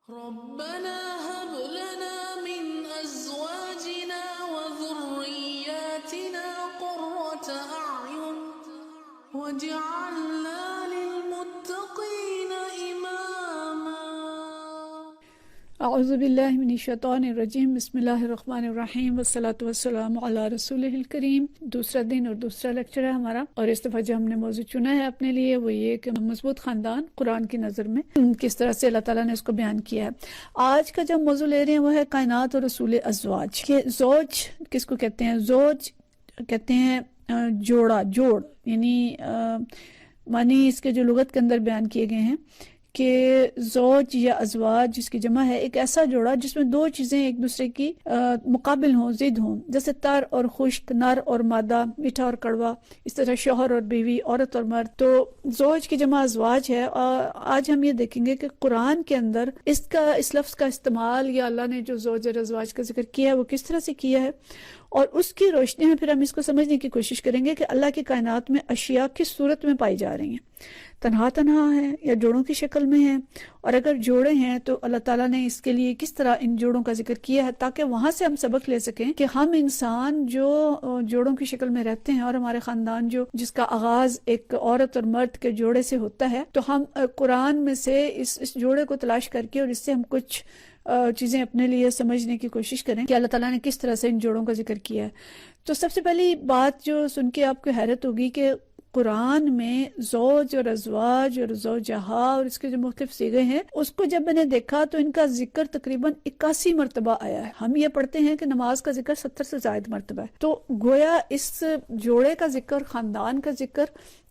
ربنا هب لنا من أزواجنا وذرياتنا قرة أعين واجعلنا للمتقين إماما۔ اعوذ باللہ من الشیطان الرجیم، بسم اللہ الرحمن الرحیم، والصلاة والسلام علی رسولہ الکریم۔ دوسرا دن اور دوسرا لیکچر ہے ہمارا، اور اس دفعہ جو ہم نے موضوع چنا ہے اپنے لیے وہ یہ کہ مضبوط خاندان قرآن کی نظر میں کس طرح سے اللہ تعالیٰ نے اس کو بیان کیا ہے۔ آج کا جو موضوع لے رہے ہیں وہ ہے کائنات اور رسول ازواج۔ کہ زوج کس کو کہتے ہیں؟ زوج کہتے ہیں جوڑ، یعنی معنی اس کے جو لغت کے اندر بیان کیے گئے ہیں کہ زوج یا ازواج جس کی جمع ہے ایک ایسا جوڑا جس میں دو چیزیں ایک دوسرے کی مقابل ہوں، ضد ہوں، جیسے تر اور خشک، نر اور مادہ، میٹھا اور کڑوا، اس طرح شوہر اور بیوی، عورت اور مرد۔ تو زوج کی جمع ازواج ہے، اور آج ہم یہ دیکھیں گے کہ قرآن کے اندر اس لفظ کا استعمال یا اللہ نے جو زوج اور ازواج کا ذکر کیا ہے وہ کس طرح سے کیا ہے، اور اس کی روشنی میں پھر ہم اس کو سمجھنے کی کوشش کریں گے کہ اللہ کی کائنات میں اشیاء کس صورت میں پائی جا رہی ہیں، تنہا ہیں یا جوڑوں کی شکل میں ہیں، اور اگر جوڑے ہیں تو اللہ تعالیٰ نے اس کے لیے کس طرح ان جوڑوں کا ذکر کیا ہے، تاکہ وہاں سے ہم سبق لے سکیں کہ ہم انسان جو جوڑوں کی شکل میں رہتے ہیں اور ہمارے خاندان جس کا آغاز ایک عورت اور مرد کے جوڑے سے ہوتا ہے، تو ہم قرآن میں سے اس جوڑے کو تلاش کر کے اور اس سے ہم کچھ چیزیں اپنے لیے سمجھنے کی کوشش کریں کہ اللہ تعالیٰ نے کس طرح سے ان جوڑوں کا ذکر کیا ہے۔ تو سب سے پہلی بات جو سن کے آپ کو حیرت ہوگی کہ قرآن میں زوج اور ازواج اور زوجہا اور اس کے جو مختلف صیغے ہیں، اس کو جب میں نے دیکھا تو ان کا ذکر تقریباً 81 مرتبہ آیا ہے۔ ہم یہ پڑھتے ہیں کہ نماز کا ذکر 70 سے زائد مرتبہ ہے، تو گویا اس جوڑے کا ذکر، خاندان کا ذکر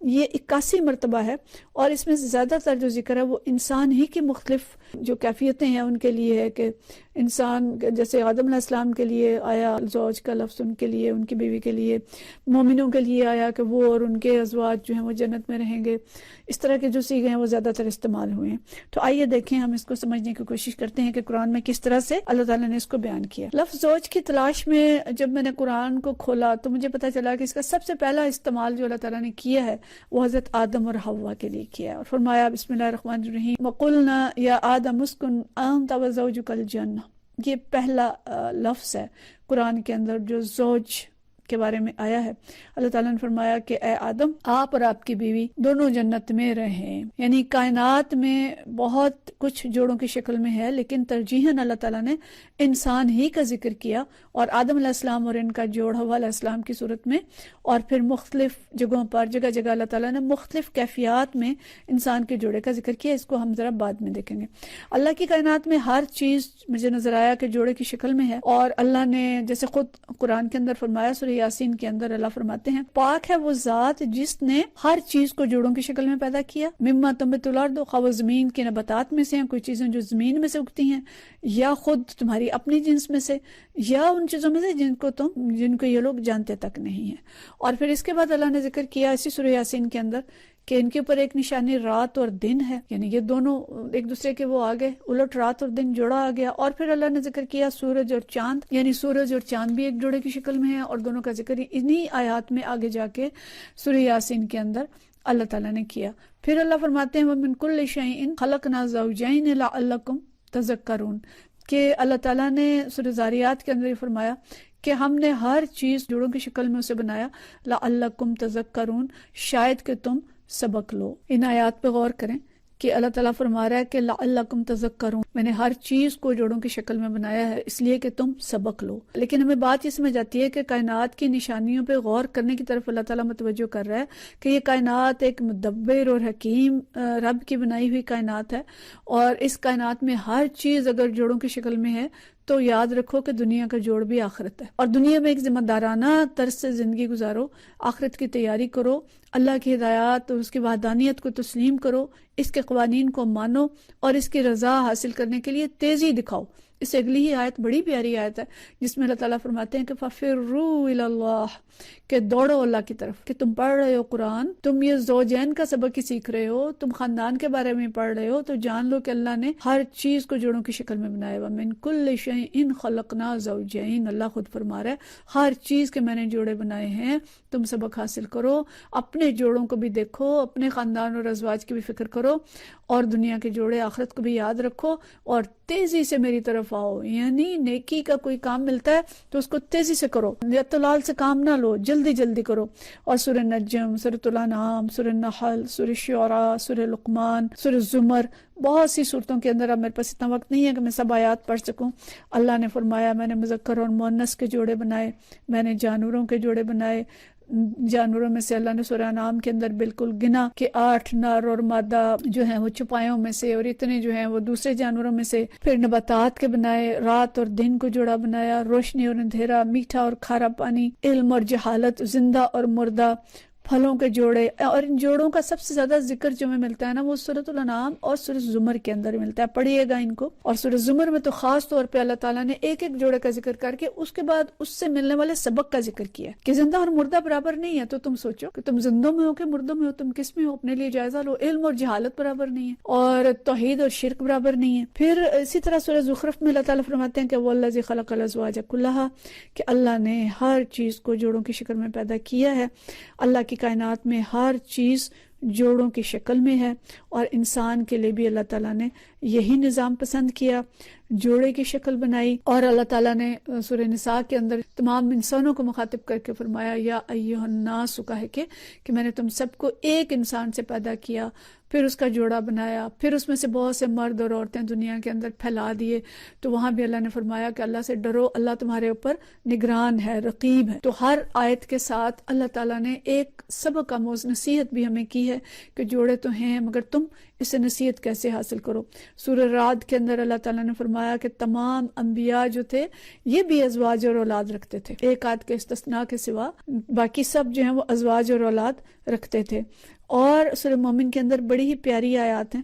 یہ 81 مرتبہ ہے، اور اس میں زیادہ تر جو ذکر ہے وہ انسان ہی کی مختلف جو کیفیتیں ہیں ان کے لیے ہے، کہ انسان جیسے آدم علیہ السلام کے لیے آیا زوج کا لفظ، ان کے لیے، ان کی بیوی کے لیے، مومنوں کے لیے آیا کہ وہ اور ان کے ازواج جو ہیں وہ جنت میں رہیں گے۔ اس طرح کے جو صیغے ہیں وہ زیادہ تر استعمال ہوئے ہیں۔ تو آئیے دیکھیں، ہم اس کو سمجھنے کی کوشش کرتے ہیں کہ قرآن میں کس طرح سے اللہ تعالیٰ نے اس کو بیان کیا۔ لفظ زوج کی تلاش میں جب میں نے قرآن کو کھولا تو مجھے پتا چلا کہ اس کا سب سے پہلا استعمال جو اللہ تعالیٰ نے کیا ہے وہ حضرت آدم اور حوا کے لیے کیا ہے، اور فرمایا بسم اللہ الرحمن الرحیم وَقُلْنَا يَا آدَمُ اسْكُنْ أَنْتَ وَزَوْجُكَ الْجَنَّةَ۔ یہ پہلا لفظ ہے قرآن کے اندر جو زوج کے بارے میں آیا ہے۔ اللہ تعالیٰ نے فرمایا کہ اے آدم، آپ اور آپ کی بیوی دونوں جنت میں رہیں۔ یعنی کائنات میں بہت کچھ جوڑوں کی شکل میں ہے، لیکن ترجیحاً اللہ تعالیٰ نے انسان ہی کا ذکر کیا، اور آدم علیہ السلام اور ان کا جوڑ حوا علیہ السلام کی صورت میں، اور پھر مختلف جگہوں پر جگہ جگہ اللہ تعالیٰ نے مختلف کیفیات میں انسان کے جوڑے کا ذکر کیا۔ اس کو ہم ذرا بعد میں دیکھیں گے۔ اللہ کی کائنات میں ہر چیز مجھے نظر آیا کہ جوڑے کی شکل میں ہے، اور اللہ نے جیسے خود قرآن کے اندر فرمایا، سورہ یاسین کے اندر اللہ فرماتے ہیں پاک ہے وہ ذات جس نے ہر چیز کو جوڑوں کی شکل میں پیدا کیا، مما تنبت الارض، خواہ وہ زمین کے نباتات میں سے ہیں، کوئی چیزیں جو زمین میں سے اگتی ہیں، یا خود تمہاری اپنی جنس میں سے، یا ان چیزوں میں سے جن کو یہ لوگ جانتے تک نہیں ہیں۔ اور پھر اس کے بعد اللہ نے ذکر کیا اسی سورہ یاسین کے اندر کہ ان کے اوپر ایک نشانی رات اور دن ہے، یعنی یہ دونوں ایک دوسرے کے وہ آگے الٹ رات اور دن جوڑا آ گیا۔ اور پھر اللہ نے ذکر کیا سورج اور چاند، یعنی سورج اور چاند بھی ایک جوڑے کی شکل میں ہے، اور دونوں کا ذکر انہی آیات میں آگے جا کے سورہ یاسین کے اندر اللہ تعالیٰ نے کیا۔ پھر اللہ فرماتے ہیں وَمِن كُلِّ شَيْءٍ خَلَقْنَا زَوْجَيْنِ لَعَلَّكُمْ تَذَكَّرُونَ، کہ اللہ تعالیٰ نے سورہ زاریات کے اندر یہ فرمایا کہ ہم نے ہر چیز جوڑوں کی شکل میں اسے بنایا، لَعَلَّكُمْ تَذَكَّرُونَ، شاید کہ تم سبق لو۔ ان آیات پہ غور کریں کہ اللہ تعالیٰ فرما رہا ہے کہ لعلکم تذکرون، میں نے ہر چیز کو جوڑوں کی شکل میں بنایا ہے اس لیے کہ تم سبق لو۔ لیکن ہمیں بات یہ سمجھ آتی ہے کہ کائنات کی نشانیوں پہ غور کرنے کی طرف اللہ تعالیٰ متوجہ کر رہا ہے کہ یہ کائنات ایک مدبر اور حکیم رب کی بنائی ہوئی کائنات ہے، اور اس کائنات میں ہر چیز اگر جوڑوں کی شکل میں ہے تو یاد رکھو کہ دنیا کا جوڑ بھی آخرت ہے، اور دنیا میں ایک ذمہ دارانہ طرز سے زندگی گزارو، آخرت کی تیاری کرو، اللہ کی ہدایات اور اس کی وحدانیت کو تسلیم کرو، اس کے قوانین کو مانو، اور اس کی رضا حاصل کرنے کے لیے تیزی دکھاؤ۔ اس سے اگلی ہی آیت بڑی پیاری آیت ہے جس میں اللہ تعالیٰ فرماتے ہیں کہ فَفِرُّوا إِلَى اللَّهِ، کہ دوڑو اللہ کی طرف، کہ تم پڑھ رہے ہو قرآن، تم یہ زوجین کا سبق ہی سیکھ رہے ہو، تم خاندان کے بارے میں پڑھ رہے ہو، تو جان لو کہ اللہ نے ہر چیز کو جوڑوں کی شکل میں بنایا ہوا۔ مِن كُلِّ شَيْءٍ خَلَقْنَا زَوْجَيْنِ، اللہ خود فرما رہا ہے ہر چیز کے میں نے جوڑے بنائے ہیں، تم سبق حاصل کرو، اپنے جوڑوں کو بھی دیکھو، اپنے خاندان اور ازواج کی بھی فکر کرو، اور دنیا کے جوڑے آخرت کو بھی یاد رکھو، اور تیزی سے میری طرف آؤ، یعنی نیکی کا کوئی کام ملتا ہے تو اس کو تیزی سے کرو، اطلال سے کام نہ لو، جلدی جلدی کرو۔ اور سورہ نجم، سورۃ الانعام، سورہ نحل، سورہ شعراء، سورہ لقمان، سورہ زمر، بہت سی صورتوں کے اندر، اب میرے پاس اتنا وقت نہیں ہے کہ میں سب آیات پڑھ سکوں، اللہ نے فرمایا میں نے مذکر اور مؤنث کے جوڑے بنائے، میں نے جانوروں کے جوڑے بنائے، جانوروں میں سے اللہ نے سورہ انعام کے اندر بالکل گنا کہ 8 نر اور مادہ جو ہیں وہ چوپایوں میں سے، اور اتنے جو ہیں وہ دوسرے جانوروں میں سے۔ پھر نباتات کے بنائے، رات اور دن کو جوڑا بنایا، روشنی اور اندھیرا، میٹھا اور کھارا پانی، علم اور جہالت، زندہ اور مردہ، پھلوں کے جوڑے۔ اور ان جوڑوں کا سب سے زیادہ ذکر جو میں ملتا ہے نا وہ سورۃ الانعام اور سورۃ زمر کے اندر ملتا ہے، پڑھیے گا ان کو۔ اور سورۃ زمر میں تو خاص طور پہ اللہ تعالیٰ نے ایک ایک جوڑے کا ذکر کر کے اس کے بعد اس سے ملنے والے سبق کا ذکر کیا کہ زندہ اور مردہ برابر نہیں ہے، تو تم سوچو کہ تم زندوں میں ہو کہ مردوں میں ہو، تم کس میں ہو، اپنے لیے جائزہ لو۔ علم اور جہالت برابر نہیں ہے، اور توحید اور شرک برابر نہیں ہے۔ پھر اسی طرح سورۃ زخرف میں اللہ تعالیٰ فرماتے ہیں کہ وَالَّذِي خَلَقَ الْأَزْوَاجَ كُلَّهَا، کہ اللہ نے ہر چیز کو جوڑوں کی شکل میں پیدا کیا ہے۔ اللہ کی کائنات میں ہر چیز جوڑوں کی شکل میں ہے، اور انسان کے لیے بھی اللہ تعالیٰ نے یہی نظام پسند کیا، جوڑے کی شکل بنائی۔ اور اللہ تعالیٰ نے سورہ نساء کے اندر تمام انسانوں کو مخاطب کر کے فرمایا یا ایھا الناس، کہا کہ میں نے تم سب کو ایک انسان سے پیدا کیا، پھر اس کا جوڑا بنایا، پھر اس میں سے بہت سے مرد اور عورتیں دنیا کے اندر پھیلا دیے۔ تو وہاں بھی اللہ نے فرمایا کہ اللہ سے ڈرو، اللہ تمہارے اوپر نگران ہے، رقیب ہے۔ تو ہر آیت کے ساتھ اللہ تعالیٰ نے ایک سبق آموز نصیحت بھی ہمیں کی ہے کہ جوڑے تو ہیں مگر تم اس سے نصیحت کیسے حاصل کرو۔ سورہ رعد کے اندر اللہ تعالیٰ نے فرمایا کہ تمام انبیاء جو تھے یہ بھی ازواج اور اولاد رکھتے تھے، ایک آدھ کے استثناء کے سوا باقی سب جو ہیں وہ ازواج اور اولاد رکھتے تھے۔ اور سورہ مومن کے اندر بڑی ہی پیاری آیات ہیں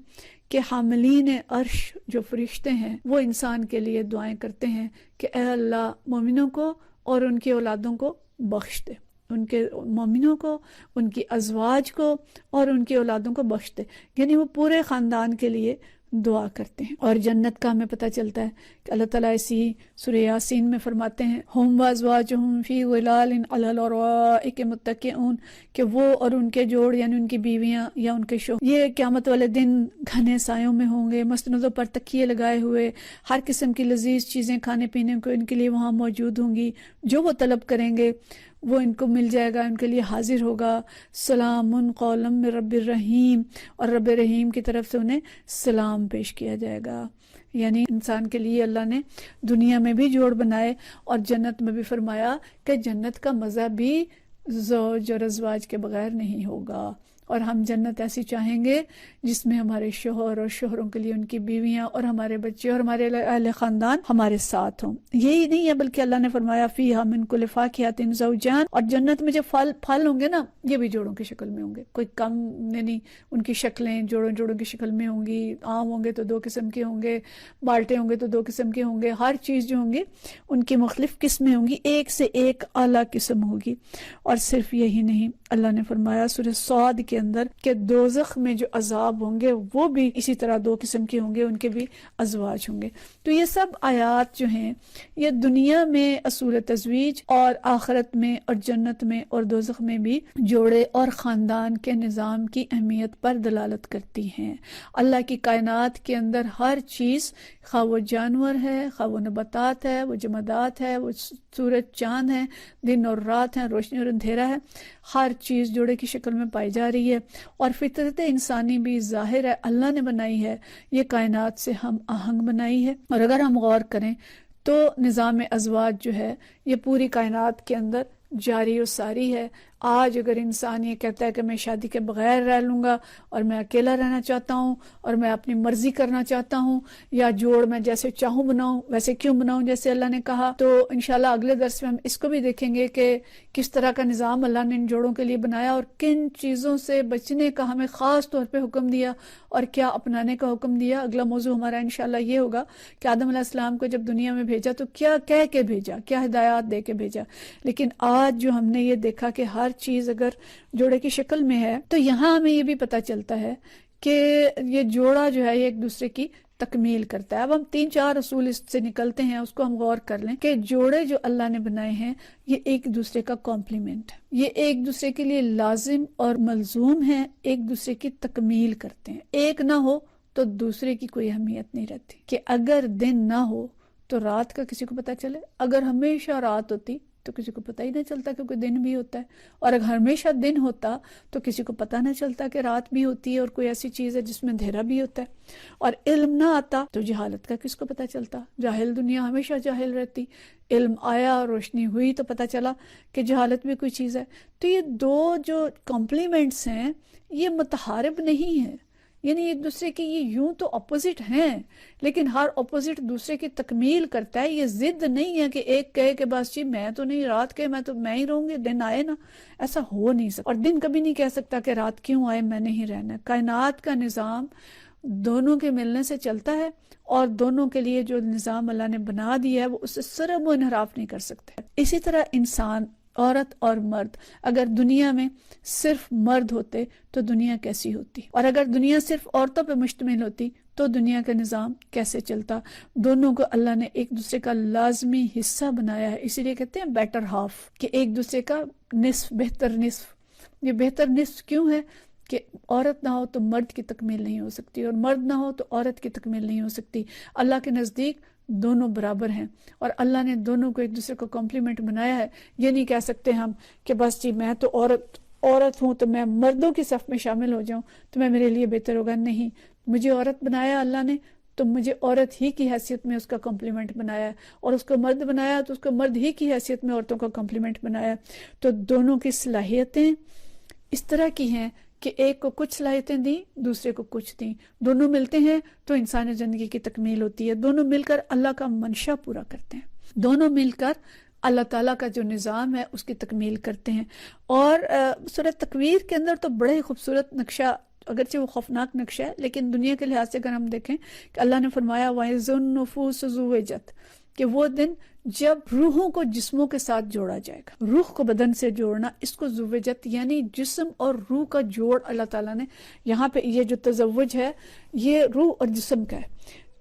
کہ حاملین عرش جو فرشتے ہیں وہ انسان کے لیے دعائیں کرتے ہیں کہ اے اللہ مومنوں کو اور ان کی اولادوں کو بخش دے، ان کے مومنوں کو، ان کی ازواج کو اور ان کی اولادوں کو بخش دے، یعنی وہ پورے خاندان کے لیے دعا کرتے ہیں۔ اور جنت کا ہمیں پتہ چلتا ہے کہ اللہ تعالیٰ اسی سورہ یاسین میں فرماتے ہیں ہم وازواجہم فی ظلال علی الارائک متکئون، کہ وہ اور ان کے جوڑ یعنی ان کی بیویاں یا ان کے شوہر یہ قیامت والے دن گھنے سایوں میں ہوں گے، مستندوں پر تکیے لگائے ہوئے، ہر قسم کی لذیذ چیزیں کھانے پینے کو ان کے لیے وہاں موجود ہوں گی، جو وہ طلب کریں گے وہ ان کو مل جائے گا، ان کے لیے حاضر ہوگا۔ سلام قولا من رب الرحیم، اور رب رحیم کی طرف سے انہیں سلام پیش کیا جائے گا۔ یعنی انسان کے لیے اللہ نے دنیا میں بھی جوڑ بنائے، اور جنت میں بھی فرمایا کہ جنت کا مزہ بھی زوج اور ازواج کے بغیر نہیں ہوگا، اور ہم جنت ایسی چاہیں گے جس میں ہمارے شوہر اور شوہروں کے لیے ان کی بیویاں اور ہمارے بچے اور ہمارے اہل خاندان ہمارے ساتھ ہوں۔ یہی نہیں ہے بلکہ اللہ نے فرمایا فیہا من کل فاکہۃ زوجان، اور جنت میں جو پھل ہوں گے نا یہ بھی جوڑوں کی شکل میں ہوں گے، کوئی کم یعنی ان کی شکلیں جوڑوں کی شکل میں ہوں گی۔ آم ہوں گے تو 2 قسم کے ہوں گے، بالٹے ہوں گے تو 2 قسم کے ہوں گے، ہر چیز جو ہوں گی ان کی مختلف قسمیں ہوں گی، ایک سے ایک اعلیٰ قسم ہوگی۔ اور صرف یہی نہیں، اللہ نے فرمایا سورہ صاد کے اندر کہ دوزخ میں جو عذاب ہوں گے وہ بھی اسی طرح 2 قسم کے ہوں گے، ان کے بھی ازواج ہوں گے۔ تو یہ سب آیات جو ہیں یہ دنیا میں اصول تزویج، اور آخرت میں اور جنت میں اور دوزخ میں بھی جوڑے اور خاندان کے نظام کی اہمیت پر دلالت کرتی ہیں۔ اللہ کی کائنات کے اندر ہر چیز، خواہ وہ جانور ہے، خواہ وہ نباتات ہے، وہ جمادات ہے، وہ سورج چاند ہے، دن اور رات ہیں، روشنی اور اندھیرا ہے، ہر چیز جوڑے کی شکل میں پائی جا رہی ہے۔ اور فطرت انسانی بھی ظاہر ہے اللہ نے بنائی ہے، یہ کائنات سے ہم آہنگ بنائی ہے۔ اور اگر ہم غور کریں تو نظام ازواج جو ہے یہ پوری کائنات کے اندر جاری و ساری ہے۔ آج اگر انسان یہ کہتا ہے کہ میں شادی کے بغیر رہ لوں گا اور میں اکیلا رہنا چاہتا ہوں اور میں اپنی مرضی کرنا چاہتا ہوں، یا جوڑ میں جیسے چاہوں بناؤں ویسے کیوں بناؤں جیسے اللہ نے کہا، تو انشاءاللہ اگلے درس میں ہم اس کو بھی دیکھیں گے کہ کس طرح کا نظام اللہ نے ان جوڑوں کے لیے بنایا اور کن چیزوں سے بچنے کا ہمیں خاص طور پہ حکم دیا اور کیا اپنانے کا حکم دیا۔ اگلا موضوع ہمارا انشاءاللہ یہ ہوگا کہ آدم علیہ السلام کو جب دنیا میں بھیجا تو کیا کہہ کے بھیجا، کیا ہدایات دے کے بھیجا۔ لیکن آج جو ہم نے یہ دیکھا کہ ہر چیز اگر جوڑے کی شکل میں ہے تو یہاں ہمیں یہ بھی پتہ چلتا ہے کہ یہ جوڑا جو ہے یہ ایک دوسرے کی تکمیل کرتا ہے۔ اب ہم 3-4 اصول اس سے نکلتے ہیں، اس کو ہم غور کر لیں کہ جوڑے جو اللہ نے بنائے ہیں یہ ایک دوسرے کا کمپلیمنٹ ہے، یہ ایک دوسرے کے لیے لازم اور ملزوم ہیں، ایک دوسرے کی تکمیل کرتے ہیں۔ ایک نہ ہو تو دوسرے کی کوئی اہمیت نہیں رہتی. کہ اگر دن نہ ہو تو رات کا کسی کو پتہ چلے، اگر ہمیشہ رات ہوتی تو کسی کو پتہ ہی نہ چلتا کہ کوئی دن بھی ہوتا ہے، اور اگر ہمیشہ دن ہوتا تو کسی کو پتہ نہ چلتا کہ رات بھی ہوتی ہے اور کوئی ایسی چیز ہے جس میں اندھیرا بھی ہوتا ہے. اور علم نہ آتا تو جہالت کا کس کو پتہ چلتا؟ جاہل دنیا ہمیشہ جاہل رہتی. علم آیا، روشنی ہوئی تو پتہ چلا کہ جہالت بھی کوئی چیز ہے. تو یہ دو جو کمپلیمنٹس ہیں یہ متحارب نہیں ہیں، یعنی ایک دوسرے کے یہ یوں تو اپوزٹ ہیں، لیکن ہر اپوزٹ دوسرے کی تکمیل کرتا ہے. یہ ضد نہیں ہے کہ ایک کہے کہ بس جی میں تو نہیں، رات کے میں ہی رہوں گی، دن آئے نا. ایسا ہو نہیں سکتا. اور دن کبھی نہیں کہہ سکتا کہ رات کیوں آئے میں نہیں رہنا. کائنات کا نظام دونوں کے ملنے سے چلتا ہے، اور دونوں کے لیے جو نظام اللہ نے بنا دیا ہے وہ اس سے سرب و انحراف نہیں کر سکتے. اسی طرح انسان، عورت اور مرد، اگر دنیا میں صرف مرد ہوتے تو دنیا کیسی ہوتی، اور اگر دنیا صرف عورتوں پہ مشتمل ہوتی تو دنیا کا نظام کیسے چلتا. دونوں کو اللہ نے ایک دوسرے کا لازمی حصہ بنایا ہے، اسی لیے کہتے ہیں بیٹر ہاف، کہ ایک دوسرے کا نصف، بہتر نصف. یہ بہتر نصف کیوں ہے؟ کہ عورت نہ ہو تو مرد کی تکمیل نہیں ہو سکتی، اور مرد نہ ہو تو عورت کی تکمیل نہیں ہو سکتی. اللہ کے نزدیک دونوں برابر ہیں، اور اللہ نے دونوں کو ایک دوسرے کو کمپلیمنٹ بنایا ہے. یہ نہیں کہہ سکتے ہم کہ بس جی میں تو عورت ہوں تو میں مردوں کی صف میں شامل ہو جاؤں تو میں میرے لیے بہتر ہوگا. نہیں، مجھے عورت بنایا اللہ نے تو مجھے عورت ہی کی حیثیت میں اس کا کمپلیمنٹ بنایا ہے، اور اس کو مرد بنایا تو اس کو مرد ہی کی حیثیت میں عورتوں کا کمپلیمنٹ بنایا. تو دونوں کی صلاحیتیں اس طرح کی ہیں کہ ایک کو کچھ صلاحیتیں دیں، دوسرے کو کچھ دیں. دونوں ملتے ہیں تو انسانی زندگی کی تکمیل ہوتی ہے. دونوں مل کر اللہ کا منشا پورا کرتے ہیں، دونوں مل کر اللہ تعالیٰ کا جو نظام ہے اس کی تکمیل کرتے ہیں. اور سورہ تکویر کے اندر تو بڑا ہی خوبصورت نقشہ، اگرچہ وہ خوفناک نقشہ ہے لیکن دنیا کے لحاظ سے اگر ہم دیکھیں کہ اللہ نے فرمایا وَإِذِ النُّفُوسُ زُوِّجَتْ، کہ وہ دن جب روحوں کو جسموں کے ساتھ جوڑا جائے گا. روح کو بدن سے جوڑنا، اس کو زوجت یعنی جسم اور روح کا جوڑ اللہ تعالیٰ نے یہاں پہ، یہ جو تزوج ہے یہ روح اور جسم کا ہے.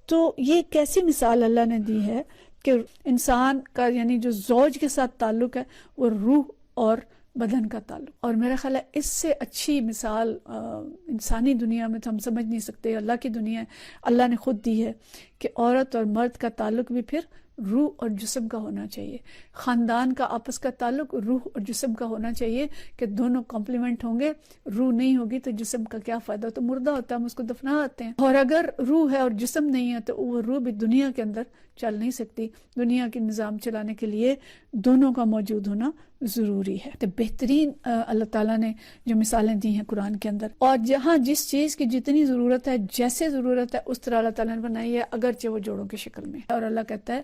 تو یہ کیسی مثال اللہ نے دی ہے کہ انسان کا یعنی جو زوج کے ساتھ تعلق ہے وہ روح اور بدن کا تعلق. اور میرا خیال ہے اس سے اچھی مثال انسانی دنیا میں تو ہم سمجھ نہیں سکتے. اللہ کی دنیا اللہ نے خود دی ہے کہ عورت اور مرد کا تعلق بھی پھر روح اور جسم کا ہونا چاہیے. خاندان کا آپس کا تعلق روح اور جسم کا ہونا چاہیے کہ دونوں کمپلیمنٹ ہوں گے. روح نہیں ہوگی تو جسم کا کیا فائدہ؟ تو مردہ ہوتا ہے، ہم اس کو دفنا آتے ہیں. اور اگر روح ہے اور جسم نہیں ہے تو وہ روح بھی دنیا کے اندر چل نہیں سکتی. دنیا کے نظام چلانے کے لیے دونوں کا موجود ہونا ضروری ہے. تو بہترین اللہ تعالیٰ نے جو مثالیں دی ہیں قرآن کے اندر، اور جہاں جس چیز کی جتنی ضرورت ہے، جیسے ضرورت ہے، اس طرح اللہ تعالیٰ نے بنائی ہے، اگرچہ وہ جوڑوں کی شکل میں. اور اللہ کہتا ہے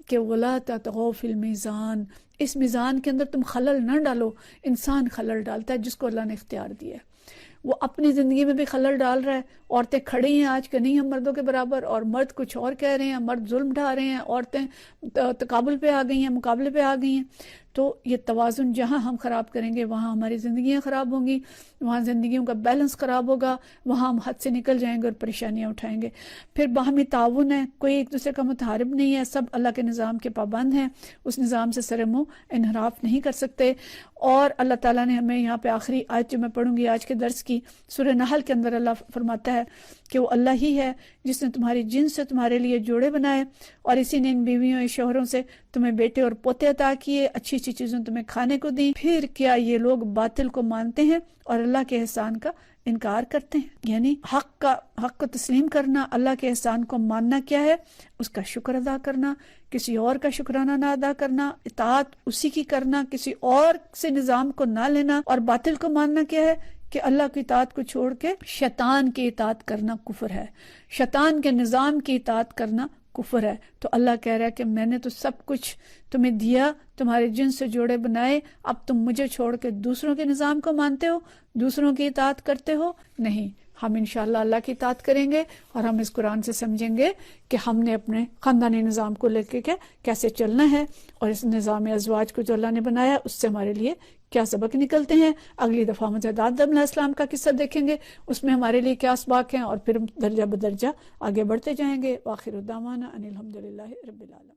کہ وَلَا تَطْغَوْا فِي الْمِيزَانِ، اس میزان کے اندر تم خلل نہ ڈالو. انسان خلل ڈالتا ہے جس کو اللہ نے اختیار دیا ہے. وہ اپنی زندگی میں بھی خلل ڈال رہا ہے. عورتیں کھڑی ہیں آج کہ نہیں ہم مردوں کے برابر، اور مرد کچھ اور کہہ رہے ہیں، مرد ظلم ڈھا رہے ہیں، عورتیں تقابل پہ آ گئی ہیں، مقابلے پہ آ گئی ہیں. تو یہ توازن جہاں ہم خراب کریں گے وہاں ہماری زندگیاں خراب ہوں گی، وہاں زندگیوں کا بیلنس خراب ہوگا، وہاں ہم حد سے نکل جائیں گے اور پریشانیاں اٹھائیں گے. پھر باہمی تعاون ہے، کوئی ایک دوسرے کا متحارب نہیں ہے، سب اللہ کے نظام کے پابند ہیں، اس نظام سے سر منہ انحراف نہیں کر سکتے. اور اللہ تعالیٰ نے ہمیں یہاں پہ آخری آیت جو میں پڑھوں گی آج کے درس کی، سورہ نحل کے اندر اللہ فرماتا ہے کہ وہ اللہ ہی ہے جس نے تمہاری جن سے تمہارے لیے جوڑے بنائے، اور اسی نے ان بیویوں شوہروں سے تمہیں بیٹے اور پوتے عطا کیے، اچھی اچھی چیزیں تمہیں کھانے کو دیں. پھر کیا یہ لوگ باطل کو مانتے ہیں اور اللہ کے احسان کا انکار کرتے ہیں؟ یعنی حق کو تسلیم کرنا، اللہ کے احسان کو ماننا کیا ہے؟ اس کا شکر ادا کرنا، کسی اور کا شکرانہ نہ ادا کرنا، اطاعت اسی کی کرنا، کسی اور سے نظام کو نہ لینا. اور باطل کو ماننا کیا ہے؟ کہ اللہ کی اطاعت کو چھوڑ کے شیطان کی اطاعت کرنا کفر ہے، شیطان کے نظام کی اطاعت کرنا کفر ہے. تو اللہ کہہ رہا ہے کہ میں نے تو سب کچھ تمہیں دیا، تمہارے جن سے جوڑے بنائے، اب تم مجھے چھوڑ کے دوسروں کے نظام کو مانتے ہو، دوسروں کی اطاعت کرتے ہو. نہیں، ہم انشاءاللہ اللہ کی اطاعت کریں گے، اور ہم اس قرآن سے سمجھیں گے کہ ہم نے اپنے خاندانی نظام کو لے کے کیسے چلنا ہے، اور اس نظام ازواج کو جو اللہ نے بنایا اس سے ہمارے لیے کیا سبق نکلتے ہیں. اگلی دفعہ ہم حضرت آدم علیہ السلام کا قصہ دیکھیں گے، اس میں ہمارے لیے کیا اسباق ہیں، اور پھر درجہ بدرجہ آگے بڑھتے جائیں گے. وآخر دعوانا ان الحمدللہ رب العالمین.